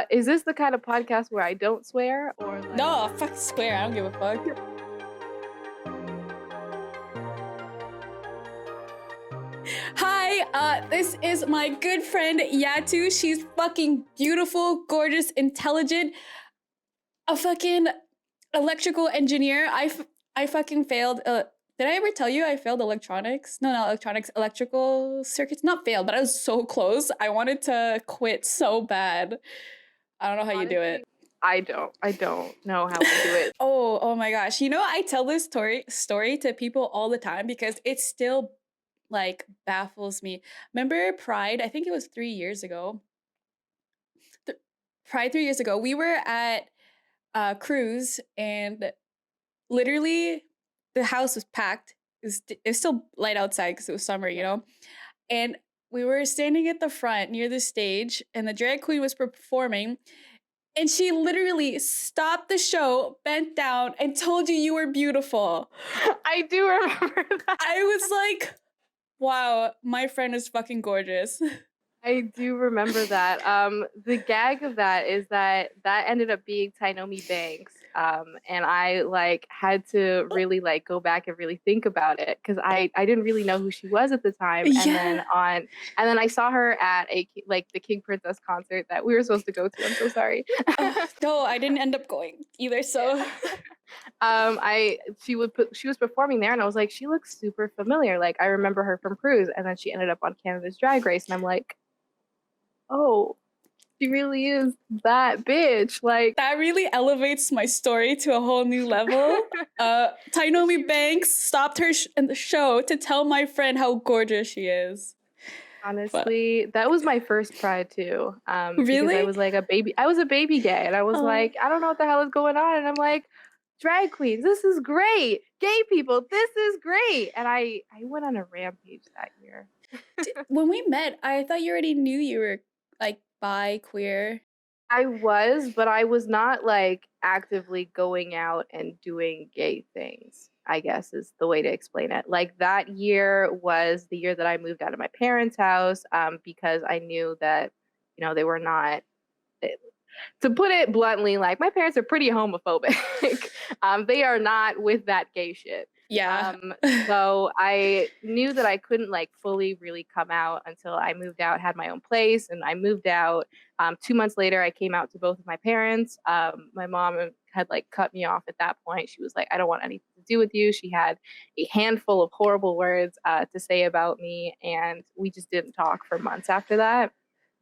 Is this the kind of podcast where I don't swear or like... No, fuck swear. I don't give a fuck. Hi, this is my good friend Yaatu. She's fucking beautiful, gorgeous, intelligent, a fucking electrical engineer. I fucking failed. Did I ever tell you I failed electronics? No, not electronics, electrical circuits. Not failed, but I was so close. I wanted to quit so bad. I don't know how Honestly, you do it. I don't know how we do it. Oh my gosh. You know, I tell this story to people all the time because it still like baffles me. Remember Pride? I think it was 3 years ago. Pride 3 years ago. We were at a cruise and literally the house was packed. It was still light outside because it was summer, you know? And we were standing at the front near the stage and the drag queen was performing. And she literally stopped the show, bent down, and told you were beautiful. I do remember that. I was like, wow, my friend is fucking gorgeous. I do remember that. The gag of that is that ended up being Tainomi Banks. And I like had to really like go back and really think about it because I didn't really know who she was at the time. Yeah. And then I saw her at the King Princess concert that we were supposed to go to. I'm so sorry. No, I didn't end up going either. So she was performing there and I was like, she looks super familiar. Like I remember her from Cruise, and then she ended up on Canada's Drag Race, and I'm like, oh, she really is that bitch. Like that really elevates my story to a whole new level. Tainomi Banks stopped her in the show to tell my friend how gorgeous she is. Honestly, that was my first Pride too. Really? Because I was like a baby. I was a baby gay, and I was like, I don't know what the hell is going on. And I'm like, drag queens, this is great. Gay people, this is great. And I went on a rampage that year. When we met, I thought you already knew you were like bi, queer. I was, but I was not like actively going out and doing gay things, I guess is the way to explain it. Like that year was the year that I moved out of my parents' house because I knew that, you know, they were not, to put it bluntly, like my parents are pretty homophobic. They are not with that gay shit. Yeah. So I knew that I couldn't like fully really come out until I moved out, had my own place, and I moved out. 2 months later, I came out to both of my parents. My mom had like cut me off at that point. She was like, I don't want anything to do with you. She had a handful of horrible words to say about me, and we just didn't talk for months after that.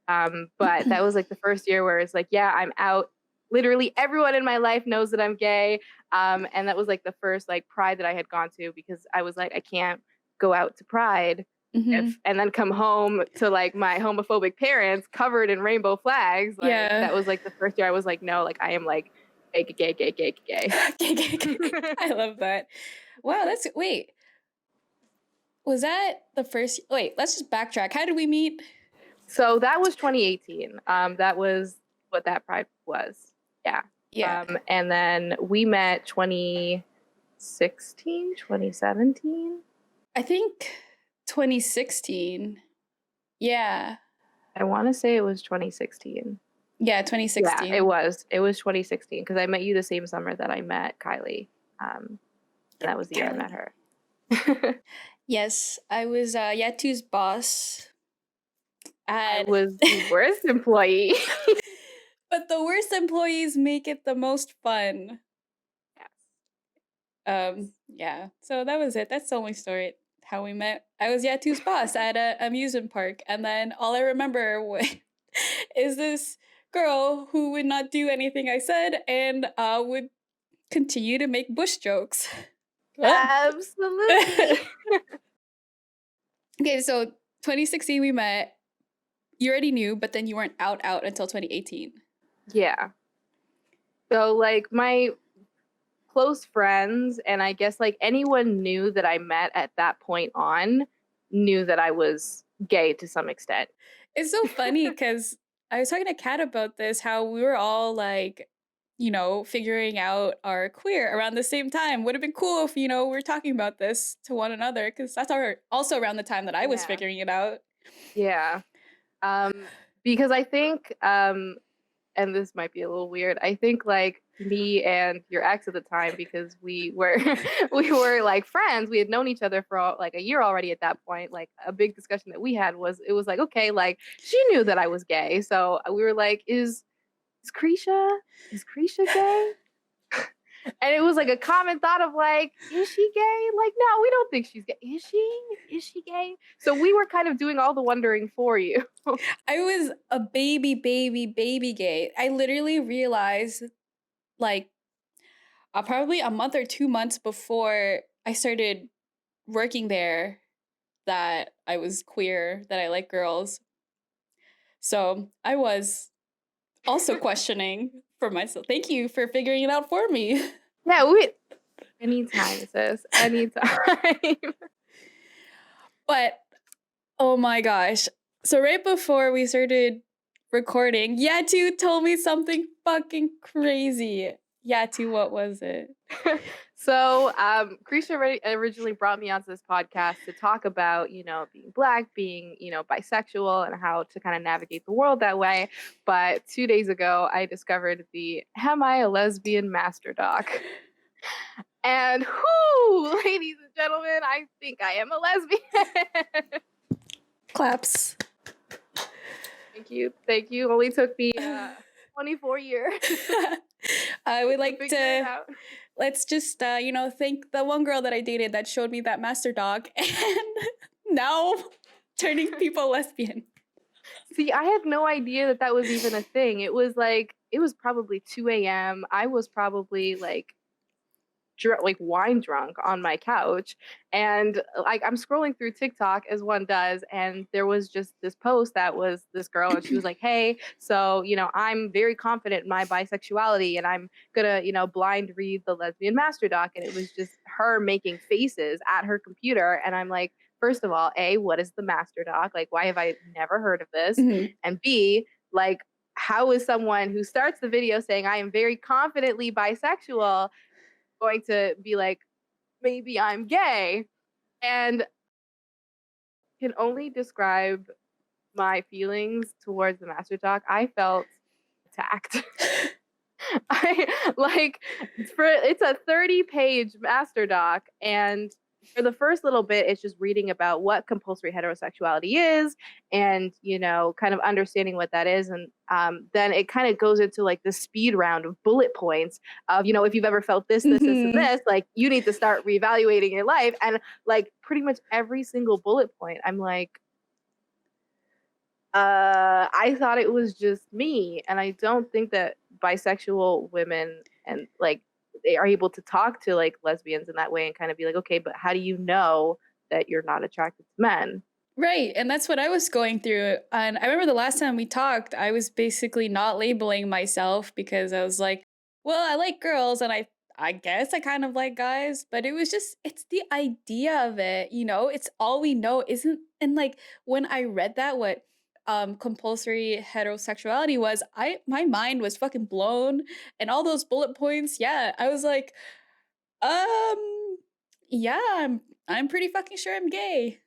But that was like the first year where it's like, yeah, I'm out. Literally everyone in my life knows that I'm gay. And that was like the first like Pride that I had gone to, because I was like, I can't go out to Pride and then come home to like my homophobic parents covered in rainbow flags. Like, yeah. That was like the first year I was like, no, like I am like gay. I love that. Wow, wait. Was that the first? Wait, let's just backtrack. How did we meet? So that was 2018. That was what that Pride was. Yeah. Yeah. And then we met 2016, 2017. I think 2016. Yeah. I want to say it was 2016. Yeah, 2016. Yeah, it was. It was 2016 because I met you the same summer that I met Kylie. And that was the year I met her. Yes, I was Yatu's boss. I was the worst employee. But the worst employees make it the most fun. Yes. Yeah. So that was it. That's the only story how we met. I was Yatu's boss at an amusement park, and then all I remember is this girl who would not do anything I said and would continue to make bush jokes. Absolutely. Okay, so 2016 we met. You already knew, but then you weren't out until 2018. Yeah. So like my close friends, and I guess like anyone new that I met at that point on knew that I was gay to some extent. It's so funny because I was talking to Kat about this, how we were all like, you know, figuring out our queer around the same time. Would have been cool if, you know, we were talking about this to one another, because that's also around the time that I was figuring it out. Yeah. Because I think and this might be a little weird, I think like me and your ex at the time, because we were we were like friends, we had known each other for like a year already at that point. Like a big discussion that we had was, it was like, okay, like she knew that I was gay, so we were like, is Krisha is Krisha gay? And it was like a common thought of like, is she gay? Like, no, we don't think she's gay. Is she? Is she gay? So we were kind of doing all the wondering for you. I was a baby gay. I literally realized like probably a month or 2 months before I started working there that I was queer, that I like girls. So I was also questioning for myself. Thank you for figuring it out for me. Yeah, we anytime, sis. Anytime. But oh my gosh. So right before we started recording, Yaatu told me something fucking crazy. Yaatu, what was it? So, Krisha originally brought me onto this podcast to talk about, you know, being Black, being, you know, bisexual, and how to kind of navigate the world that way. But 2 days ago, I discovered the Am I a Lesbian Master Doc. And whoo, ladies and gentlemen, I think I am a lesbian. Claps. Thank you. Thank you. Only took me 24 years. I would like figure it to, out. let's just, thank the one girl that I dated that showed me that master dog and now turning people lesbian. See, I had no idea that that was even a thing. It was like, it was probably 2 a.m. I was probably like, like wine drunk on my couch, and like I'm scrolling through TikTok as one does, and there was just this post that was this girl, and she was like, hey, so you know, I'm very confident in my bisexuality, and I'm gonna, you know, blind read the Lesbian Master Doc. And it was just her making faces at her computer, and I'm like, first of all, A, what is the Master Doc? Like, why have I never heard of this? Mhm. And B, like, how is someone who starts the video saying I am very confidently bisexual going to be like, maybe I'm gay? And can only describe my feelings towards the Master Talk. I felt attacked. I like, it's a 30-page master doc, and for the first little bit it's just reading about what compulsory heterosexuality is, and you know, kind of understanding what that is. And then it kind of goes into like the speed round of bullet points of, you know, if you've ever felt this and this, like you need to start reevaluating your life. And like pretty much every single bullet point, I'm like, I thought it was just me, and I don't think that bisexual women and like they are able to talk to like lesbians in that way and kind of be like, okay, but how do you know that you're not attracted to men? Right. And that's what I was going through. And I remember the last time we talked, I was basically not labeling myself because I was like, well, I like girls and I guess I kind of like guys, but it was just it's the idea of it, you know? It's all we know isn't and like when I read that what compulsory heterosexuality was, my mind was fucking blown and all those bullet points, yeah. I was like, yeah, I'm pretty fucking sure I'm gay.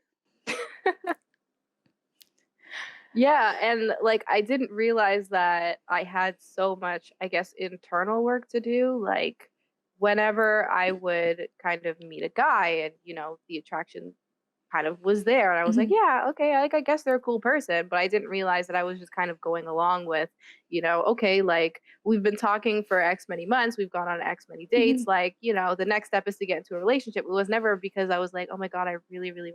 Yeah, and like I didn't realize that I had so much, I guess, internal work to do. Like whenever I would kind of meet a guy and, you know, the attraction kind of was there, and I was like, Mhm. yeah, okay, like I guess they're a cool person, but I didn't realize that I was just kind of going along with, you know, okay, like we've been talking for X many months, we've gone on X many dates, Mhm. like, you know, the next step is to get into a relationship. It was never because I was like, oh my God, I really, really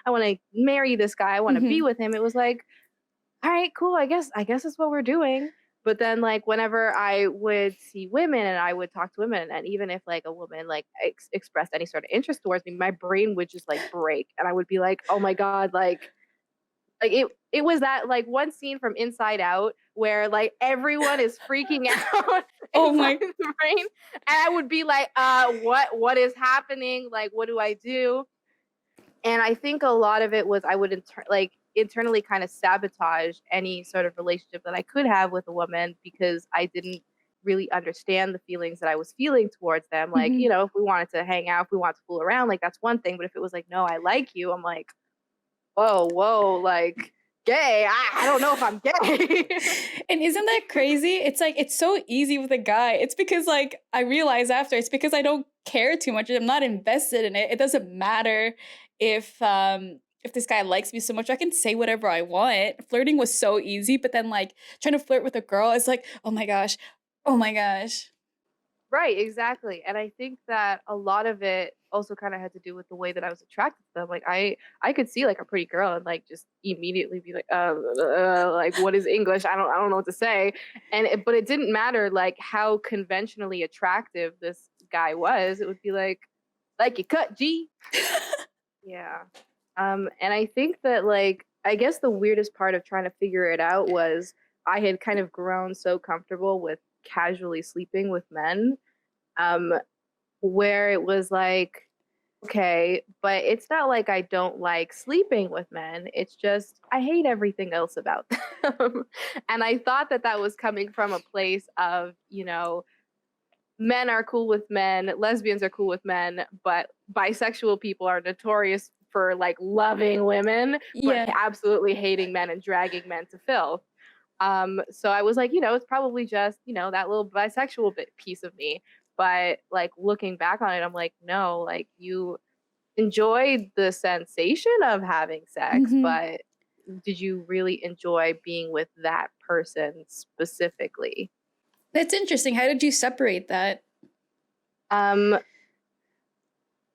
I want to marry this guy, I want to be Mhm. with him. It was like, all right, cool. I guess that's what we're doing. But then like whenever I would see women and I would talk to women, and even if like a woman like expressed any sort of interest towards me, my brain would just like break, and I would be like, oh my God, like it was that like one scene from Inside Out where like everyone is freaking out Oh inside my the brain, and I would be like, what is happening? Like, what do I do? And I think a lot of it was I would like internally kind of sabotage any sort of relationship that I could have with a woman, because I didn't really understand the feelings that I was feeling towards them. Like, you Mhm. know, if we wanted to hang out, if we wanted to fool around, like that's one thing. But if it was like, no, I like you, I'm like, whoa, like gay. I don't know if I'm gay. And isn't that crazy? It's like, it's so easy with a guy. It's because like, I realize after, it's because I don't care too much. I'm not invested in it. It doesn't matter if this guy likes me so much. I can say whatever I want. Flirting was so easy, but then like trying to flirt with a girl is like, oh my gosh. Oh my gosh. Right, exactly. And I think that a lot of it also kind of had to do with the way that I was attracted to them. Like I could see like a pretty girl and like just immediately be like like what is English? I don't know what to say. But it didn't matter like how conventionally attractive this guy was. It would be like you cut G. Yeah. And I think that like I guess the weirdest part of trying to figure it out was I had kind of grown so comfortable with casually sleeping with men, um, where it was like, okay, but it's not like I don't like sleeping with men. It's just I hate everything else about them. And I thought that that was coming from a place of, men are cool with men, lesbians are cool with men, but bisexual people are notorious for like loving women, but Yeah. absolutely hating men and dragging men to filth. So I was like, it's probably just, that little bisexual piece of me. But like looking back on it, I'm like, no, like you enjoyed the sensation of having sex, Hmm. but did you really enjoy being with that person specifically? That's interesting. How did you separate that? Um,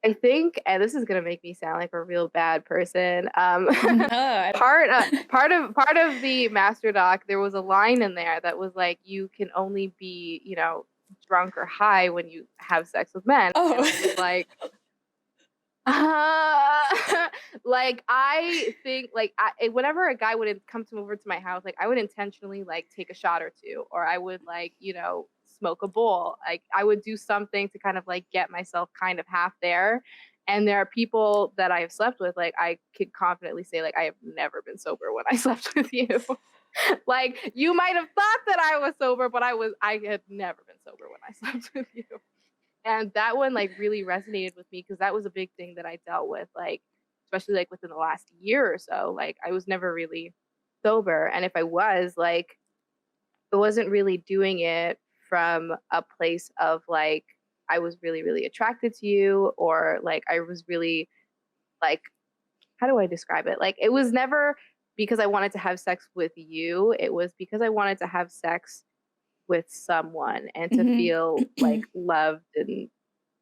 I think, and this is gonna make me sound like a real bad person. Oh no, I don't. Part of the master doc, there was a line in there that was like, "You can only be, drunk or high when you have sex with men," and Oh. I was like, like I think like whenever a guy would come to over to my house, like I would intentionally like take a shot or two, or I would like smoke a bowl. Like I would do something to kind of like get myself kind of half there. And there are people that I have slept with, like I could confidently say, like I have never been sober when I slept with you. Like you might have thought that I was sober, but I had never been sober when I slept with you. And that one like really resonated with me because that was a big thing that I dealt with, like especially like within the last year or so. Like I was never really sober, and if I was, like I wasn't really doing it from a place of like I was really really attracted to you, or like I was really like, how do I describe it? Like it was never because I wanted to have sex with you. It was because I wanted to have sex with someone and to Hmm. feel like loved and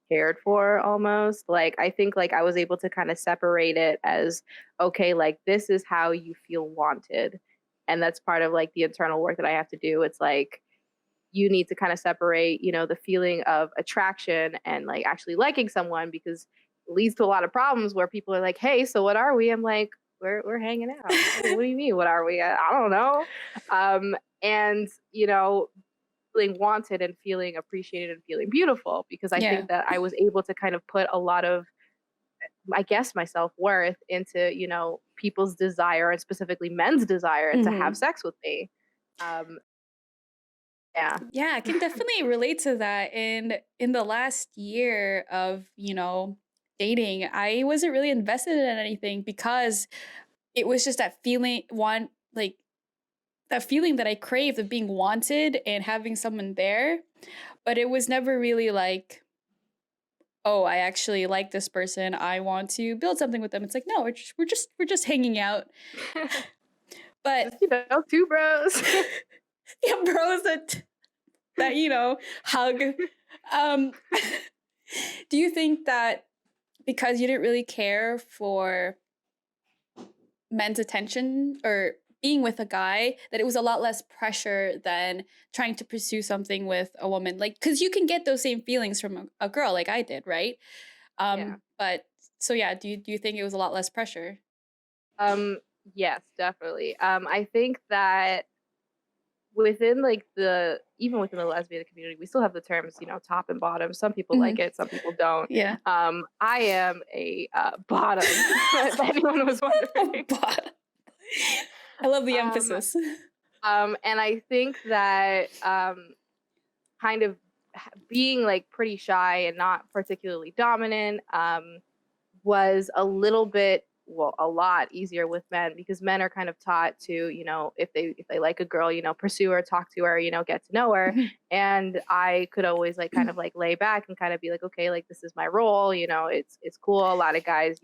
cared for almost. Like I think like I was able to kind of separate it as, okay, like this is how you feel wanted. And that's part of like the internal work that I have to do. It's like you need to kind of separate, the feeling of attraction and like actually liking someone, because it leads to a lot of problems where people are like, "Hey, so what are we?" I'm like, "We're hanging out." What do you mean? What are we? I don't know. And feeling wanted and feeling appreciated and feeling beautiful, because I Yeah. think that I was able to kind of put a lot of, I guess, my self-worth into, people's desire, and specifically men's desire to have Hmm. sex with me. Um, yeah. Yeah, I can definitely relate to that. And in the last year of, dating, I wasn't really invested in anything because it was just that feeling like that feeling that I craved of being wanted and having someone there. But it was never really like, oh, I actually like this person. I want to build something with them. It's like, no, we're just hanging out. But Just, two bros. yeah, bros that hug. Um, do you think that because you didn't really care for men's attention or being with a guy, that it was a lot less pressure than trying to pursue something with a woman? Like, because you can get those same feelings from a girl, like I did, right? Yeah. But so yeah, do you think it was a lot less pressure? Um, yes, definitely. I think that within like even within the lesbian community, we still have the terms, top and bottom. Some people Hmm. like it, some people don't. Yeah. I am a bottom, if anyone was Oh, wondering. but I love the Um, emphasis. and I think that kind of being like pretty shy and not particularly dominant was a little bit well, a lot easier with men because men are kind of taught to, if they like a girl, pursue her, talk to her, get to know her. Mhm. And I could always like kind of like lay back and kind of be like, okay, like this is my role, it's cool. A lot of guys,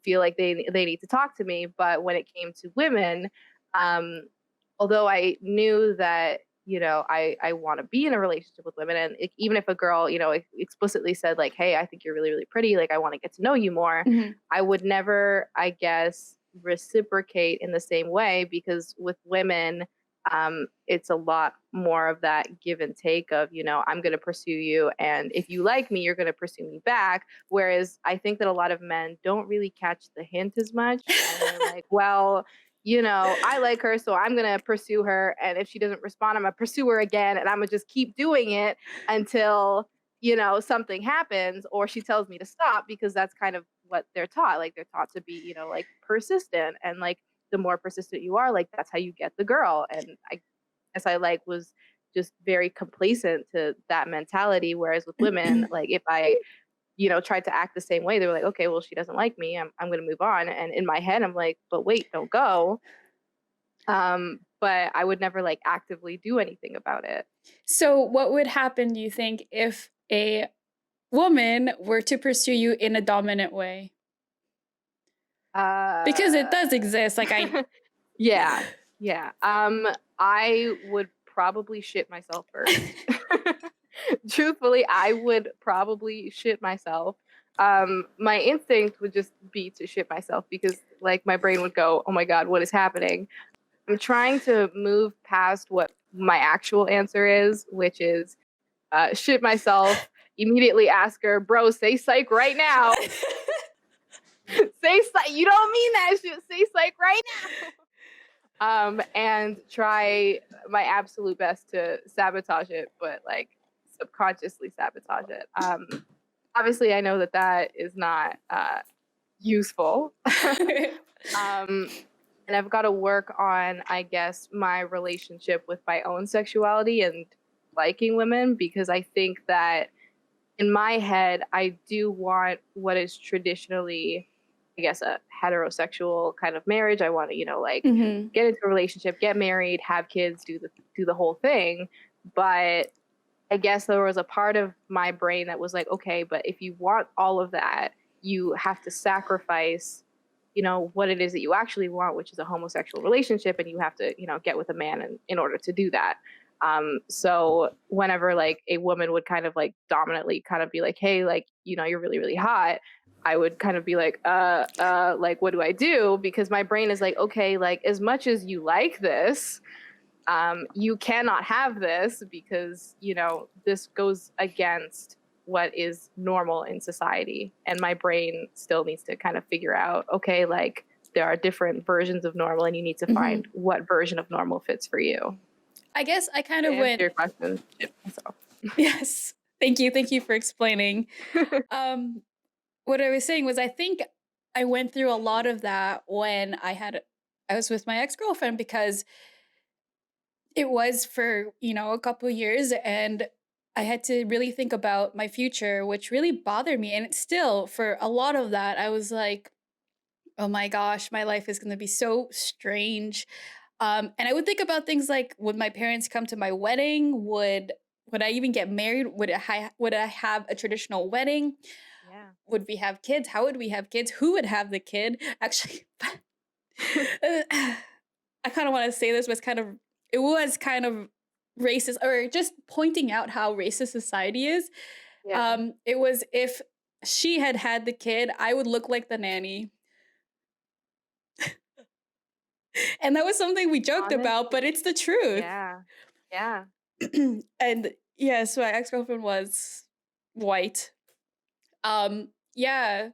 feel like they need to talk to me. But when it came to women, um, although I knew that I want to be in a relationship with women, and even if a girl explicitly said like, hey, I think you're really really pretty, like I want to get to know you more, Mhm. I would never, I guess, reciprocate in the same way because with women, it's a lot more of that give and take of, I'm going to pursue you. And if you like me, you're going to pursue me back. Whereas I think that a lot of men don't really catch the hint as much. And they're like, well, I like her, so I'm going to pursue her. And if she doesn't respond, I'm going to pursue her again. And I'm going to just keep doing it until something happens or she tells me to stop because that's kind of what they're taught. Like they're taught to be, like persistent and like the more persistent you are, like that's how you get the girl. And I guess I like was just very complacent to that mentality. Whereas with women, like if I, tried to act the same way, they were like, okay, well, she doesn't like me. I'm going to move on. And in my head, I'm like, but wait, don't go. But I would never like actively do anything about it. So, what would happen, do you think, if a woman were to pursue you in a dominant way? Because it does Uh, exist. Like I yeah, yeah. I would probably shit myself first. Truthfully, I would probably shit myself. My instinct would just be to shit myself because, like, my brain would go, "Oh my God, what is happening?" I'm trying to move past what my actual answer is, which is shit myself. Immediately ask her, "Bro, say psych right now." Say psych. You don't mean that shit. Say psych right now. And try my absolute best to sabotage it, but like subconsciously sabotage it. Obviously, I know that that is not useful. um, and I've got to work on, I guess, my relationship with my own sexuality and liking women because I think that in my head, I do want what is traditionally, I guess, a heterosexual kind of marriage. I want to, like Mhm. get into a relationship, get married, have kids, do the whole thing. But I guess there was a part of my brain that was like, okay, but if you want all of that, you have to sacrifice, what it is that you actually want, which is a homosexual relationship, and you have to, get with a man in order to do that. So whenever like a woman would kind of like dominantly kind of be like, hey, like, you're really, really hot, I would kind of be like, like, what do I do? Because my brain is like, okay, like as much as you like this, you cannot have this because this goes against what is normal in society, and my brain still needs to kind of figure out, okay, like there are different versions of normal and you need to Mhm. find what version of normal fits for you. I guess I kind To of answer went your question, shit myself. yes. Thank you. Thank you for explaining. Um what I was saying was I think I went through a lot of that when I was with my ex-girlfriend because it was for, a couple years and I had to really think about my future, which really bothered me. And it's still for a lot of that, I was like, oh my gosh, my life is going to be so strange. And I would think about things like, would my parents come to my wedding? Would I even get married? Would I have a traditional wedding? Yeah. Would we have kids? How would we have kids? Who would have the kid? Actually, I kind of want to say this was it was kind of racist, or just pointing out how racist society is. Yeah. It was if she had had the kid, I would look like the nanny. And that was something we joked about, but Honestly, it's the truth. yeah. Yeah. And yes, my ex-girlfriend was white. Yeah.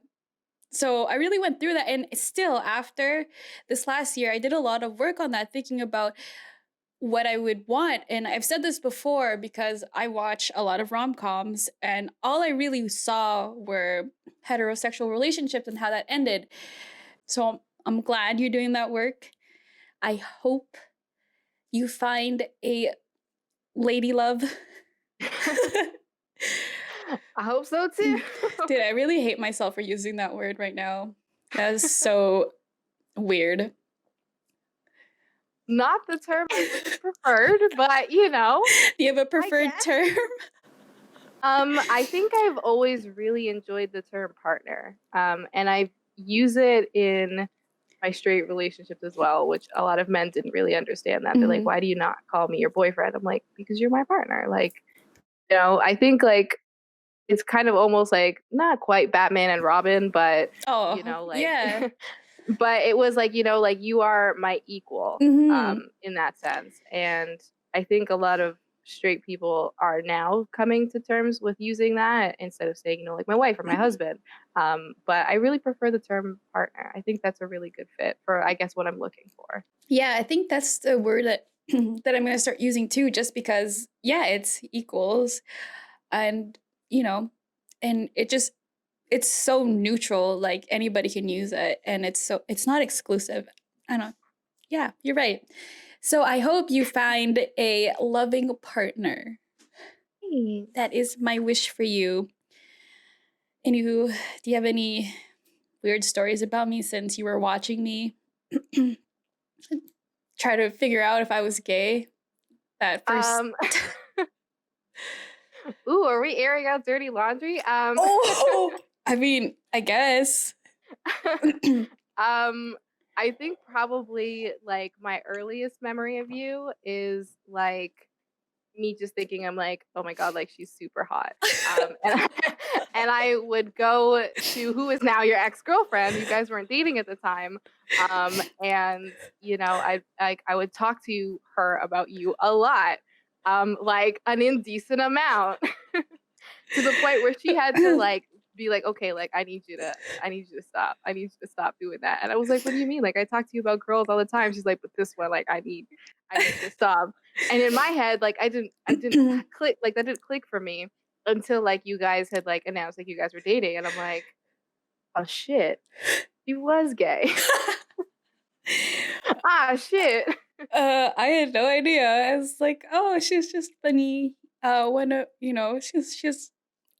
So I really went through that, and still after this last year, I did a lot of work on that, thinking about what I would want. And I've said this before because I watch a lot of rom-coms, and all I really saw were heterosexual relationships and how that ended. So I'm glad you're doing that work. I hope you find a lady love. I hope so too. Dude, I really hate myself for using that word right now. That was so weird. Not the term I would have preferred, but you know, Do you have a I preferred guess. term? I think I've always really enjoyed the term partner. And I use it in my straight relationships as well, which a lot of men didn't really understand that. They're like, Mhm. why do you not call me your boyfriend? I'm like, because you're my partner. Like, you know, I think like it's kind of almost like not quite Batman and Robin, but you Oh, know, like yeah. but it was like, you know, like you are my equal Mhm. in that sense. And I think a lot of straight people are now coming to terms with using that instead of saying, you know, like my wife or my husband. But I really prefer the term partner. I think that's a really good fit for, I guess, what I'm looking for. Yeah, I think that's the word that that I'm gonna start using too, just because yeah, it's equals, and you know, and it's so neutral, like anybody can use it, and it's not exclusive. I don't. Yeah, you're right. So I hope you find a loving partner. Thanks. That is my wish for you. And do you have any weird stories about me since you were watching me try to figure out if I was gay? That first. Um, ooh, are we airing out dirty laundry? Oh, I mean, I guess. um, I think probably like my earliest memory of you is like me just thinking I'm like, oh my god, like she's super hot. And I would go to who is now your ex-girlfriend. You guys weren't dating at the time. And you know, I would talk to her about you a lot. Like an indecent amount to the point where she had to like be like, okay, like I need you to stop. I need you to stop doing that. And I was like, what do you mean? Like I talk to you about girls all the time. She's like, but this one, like I need you to stop. And in my head, like I didn't click, like that didn't click for me until like you guys had like announced like you guys were dating. And I'm like, oh shit, he was gay. Ah shit. I had no idea. I was like, oh, she's just funny. When she's.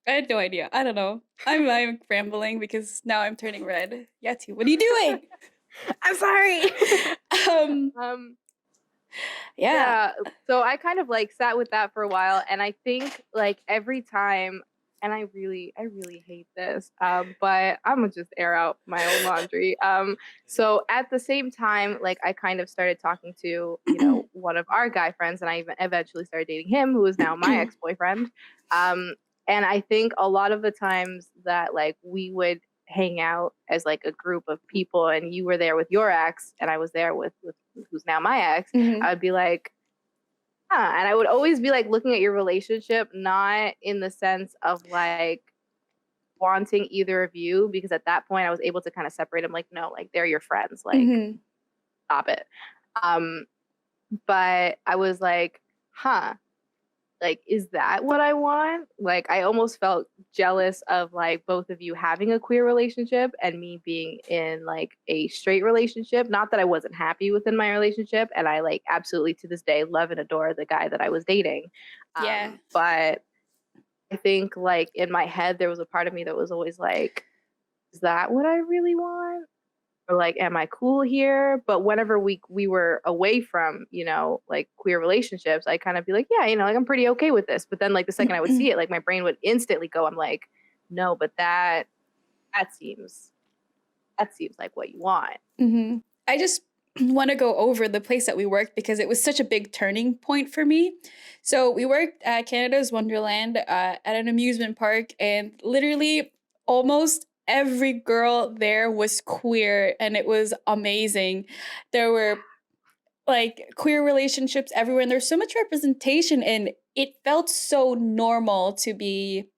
I had no idea. I don't know. I'm rambling because now I'm turning red. Yatu, what are you doing? I'm sorry. um, um yeah. Yeah, so I kind of like sat with that for a while, and I think like every time, and I really hate this, but I'm gonna just air out my own laundry. So at the same time, like I kind of started talking to, you know, one of our guy friends, and I even eventually started dating him, who is now my ex-boyfriend. Um, and I think a lot of the times that like we would hang out as like a group of people, and you were there with your ex, and I was there with who's now my ex. Mhm. I would be like, huh. And I would always be like looking at your relationship, not in the sense of like wanting either of you, because at that point I was able to kind of separate them like, no, like they're your friends, like Mhm. stop it. Um, but I was like, huh, like, is that what I want? Like, I almost felt jealous of like both of you having a queer relationship and me being in like a straight relationship. Not that I wasn't happy within my relationship, and I like absolutely to this day love and adore the guy that I was dating. Yeah. But I think like in my head there was a part of me that was always like, is that what I really want? Or like, am I cool here? But whenever we were away from, you know, like queer relationships, I kind of be like, yeah, you know, like I'm pretty okay with this. But then like the second I would see it, like my brain would instantly go, I'm like, no, but that seems that seems like what you want. Mhm. I just want to go over the place that we worked because it was such a big turning point for me. So we worked at Canada's Wonderland at an amusement park, and literally almost every girl there was queer, and it was amazing. There were like queer relationships everywhere, and there's so much representation, and it felt so normal to be,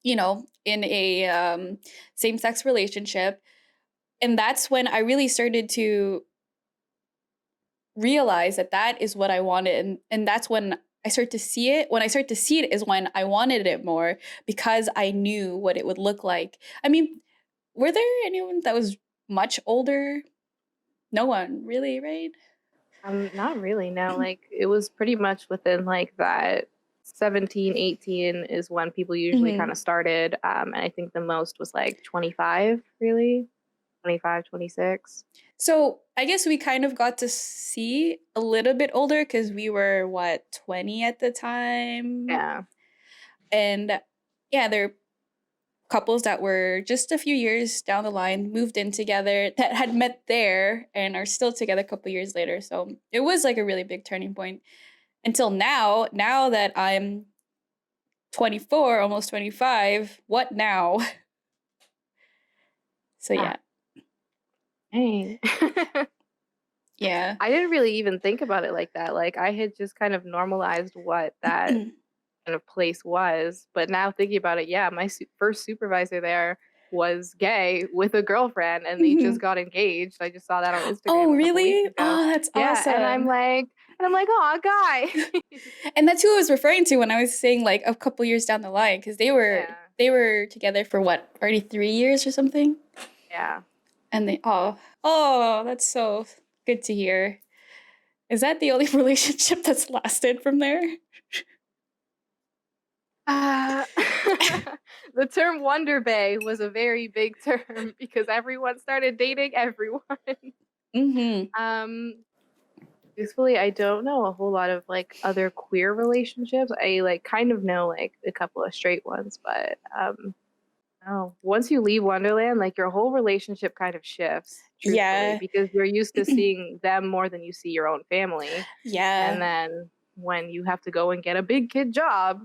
in a same-sex relationship. And that's when I really started to realize that that is what I wanted. And that's when I start to see it. When I start to see it is when I wanted it more because I knew what it would look like. I mean, were there anyone that was much older? No one, really, right? Not really, no. Like it was pretty much within like that 17, 18 is when people usually kind Hmm. of started. And I think the most was like 25, really. 25, 26. So I guess we kind of got to see a little bit older because we were, what, 20 at the time? Yeah. And yeah, there are couples that were just a few years down the line, moved in together, that had met there and are still together a couple years later. So it was like a really big turning point until now that I'm 24, almost 25. What now? So yeah. Dang. Yeah. I didn't really even think about it like that. Like, I had just kind of normalized what that kind of place was. But now thinking about it, yeah, my first supervisor there was gay with a girlfriend, and they just got engaged. I just saw that on Instagram Oh, a couple really? weeks ago. Oh, that's Yeah, and I'm awesome. like, oh, guy. And that's who I was referring to when I was saying like a couple years down the line, because they Yeah, were together for what, already 3 years or something. yeah. And they that's so good to hear. Is that the only relationship that's lasted from there? Uh, the term Wonder Bay was a very big term because everyone started dating everyone. Um, Truthfully, I don't know a whole lot of like other queer relationships. I like kind of know like a couple of straight ones, but no. Once you leave Wonderland, like your whole relationship kind of shifts, truthfully, Yeah. because you're used to seeing them more than you see your own family. Yeah. And then when you have to go and get a big kid job,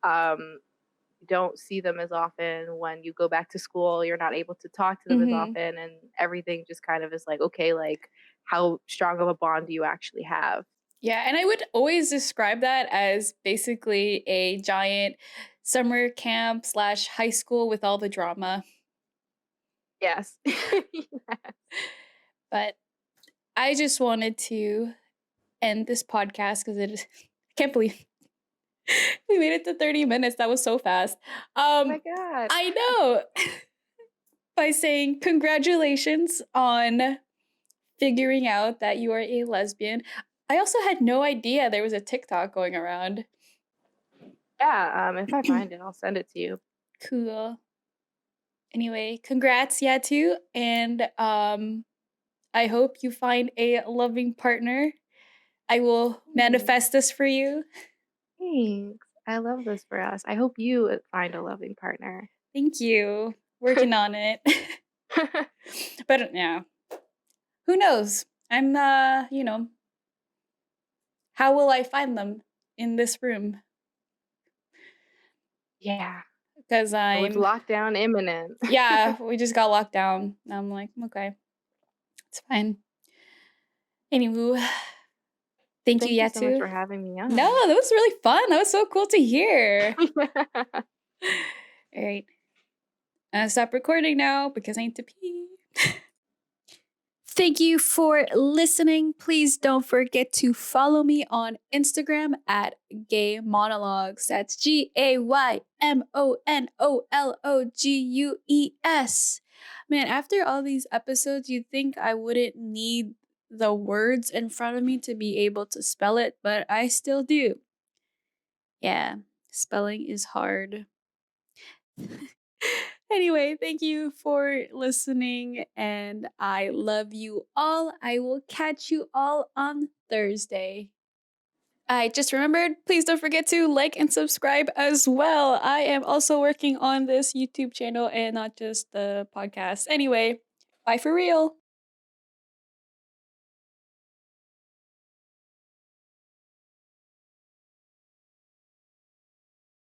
you don't see them as often. When you go back to school, you're not able to talk to them as often, and everything just kind of is like, okay, like how strong of a bond do you actually have? Yeah, and I would always describe that as basically a giant summer camp slash high school with all the drama. Yes. But I just wanted to end this podcast because it is, I can't believe we made it to 30 minutes. That was so fast. Oh my God. I know. By saying congratulations on figuring out that you are a lesbian. I also had no idea there was a TikTok going around. Yeah, if I find it, I'll send it to you. Cool. Anyway, congrats, Yaatu, and I hope you find a loving partner. I will manifest this for you. Thanks. I love this for us. I hope you find a loving partner. Thank you. Working on it. But yeah, who knows? I'm how will I find them in this room? Yeah. Because With I'm lockdown imminent. yeah, we just got locked down. I'm like, okay, it's fine. Anywho, thank you, Thank you so much Yaatu. for having me on. No, that was really fun. That was so cool to hear. All right. I'm gonna stop recording now because I need to pee. Thank you for listening. Please don't forget to follow me on Instagram at Gay Monologues. That's GAYMONOLOGUES. Man, after all these episodes, you'd think I wouldn't need the words in front of me to be able to spell it, but I still do. Yeah, spelling is hard. Anyway, thank you for listening, and I love you all. I will catch you all on Thursday. I just remembered, please don't forget to like and subscribe as well. I am also working on this YouTube channel and not just the podcast. Anyway, bye for real.